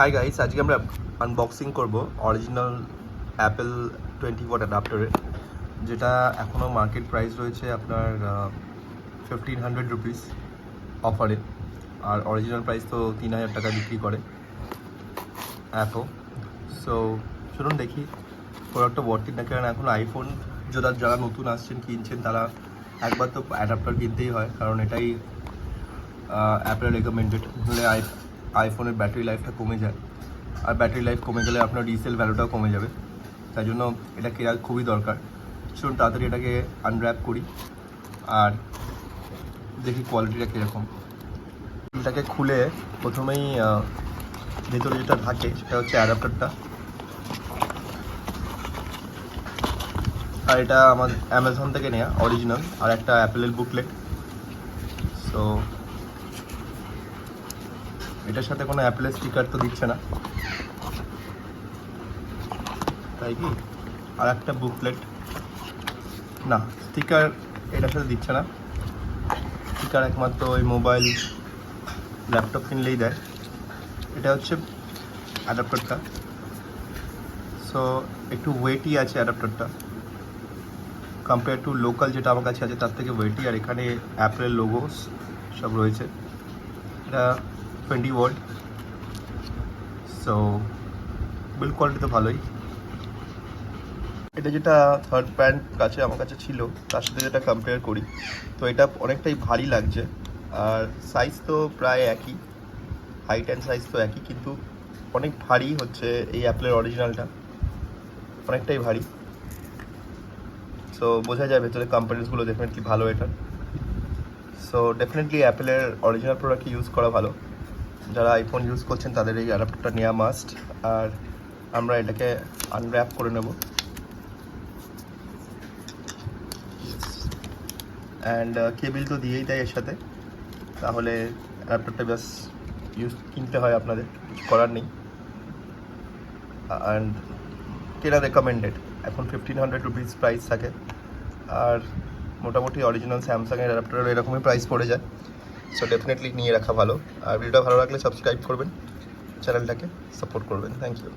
Hi guys, আজকে আমরা unboxing করব অরিজিনাল অ্যাপেল 20 ওয়াট অ্যাডাপ্টারের, যেটা এখনও মার্কেট প্রাইস রয়েছে আপনার 1500 রুপিস অফারে। আর অরিজিনাল প্রাইস তো 3000 টাকা বিক্রি করে অ্যাপও। সো চলুন দেখি প্রোডাক্টটা ওয়ার্থিট না। কারণ এখন আইফোন যারা নতুন আসছেন কিনছেন তারা একবার তো অ্যাডাপ্টার কিনতেই হয়, কারণ এটাই অ্যাপেল রেকমেন্ডেড। হলে আইফোনের ব্যাটারি লাইফটা কমে যায়, আর ব্যাটারি লাইফ কমে গেলে আপনার রিসেল ভ্যালুটাও কমে যাবে। তাই জন্য এটা কেনা খুবই দরকার। চলুন তাড়াতাড়ি এটাকে আনর্যাপ করি আর দেখি কোয়ালিটিটা কীরকম। এটাকে খুলে প্রথমেই ভেতরে যেটা থাকে সেটা হচ্ছে অ্যাডাপ্টারটা। আর এটা আমার অ্যামাজন থেকে নেওয়া অরিজিনাল, আর একটা অ্যাপেলের বুকলেট। সো এটার সাথে কোনো অ্যাপেলের স্টিকার তো দিচ্ছে না, তাই কি? আর একটা বুকলেট, না স্টিকার এটার সাথে দিচ্ছে না। স্টিকার একমাত্র ওই মোবাইল ল্যাপটপ কিনলেই দেয়। এটা হচ্ছে অ্যাডাপ্টারটা। সো একটু ওয়েটই আছে অ্যাডাপ্টারটা, কম্পেয়ার টু লোকাল যেটা আমার কাছে আছে তার থেকে ওয়েটই। আর এখানে অ্যাপেলের লোগো সব রয়েছে। এটা 20 ওয়াট। সো বিল্ড কোয়ালিটি তো ভালোই। এটা যেটা থার্ড ব্র্যান্ড কাছে আমার কাছে ছিল তার সাথে যেটা কম্পেয়ার করি, তো এটা অনেকটাই ভারী লাগছে। আর সাইজ তো প্রায় একই, হাইট অ্যান্ড সাইজ তো একই, কিন্তু অনেক ভারী হচ্ছে এই অ্যাপেলের অরিজিনালটা, অনেকটাই ভারী। সো বোঝা যায় ভেতরে কম্পোনেন্টসগুলো ডেফিনেটলি ভালো এটার। সো ডেফিনেটলি অ্যাপেলের অরিজিনাল প্রোডাক্ট ইউজ করা ভালো। যারা আইফোন ইউজ করছেন তাদের এই অ্যাডাপ্টারটা নেওয়া মাস্ট। আর আমরা এটাকে আনর্যাপ করে নেব। অ্যান্ড কেবিল তো দিয়েই দেয় এর সাথে, তাহলে অ্যাডাপ্টারটা ব্যাস কিনতে হয় আপনাদের, কিছু করার নেই। অ্যান্ড কেনা রেকমেন্ডেড। এখন 1500 রুপিস প্রাইস থাকে, আর মোটামুটি অরিজিনাল স্যামসাংয়ের অ্যাডাপ্টারের এরকমই প্রাইস পড়ে যায়। সো ডেফিনেটলি নিয়ে রাখা ভালো। আর ভিডিওটা ভালো লাগলে সাবস্ক্রাইব করবেন, চ্যানেলটাকে সাপোর্ট করবেন। Thank you.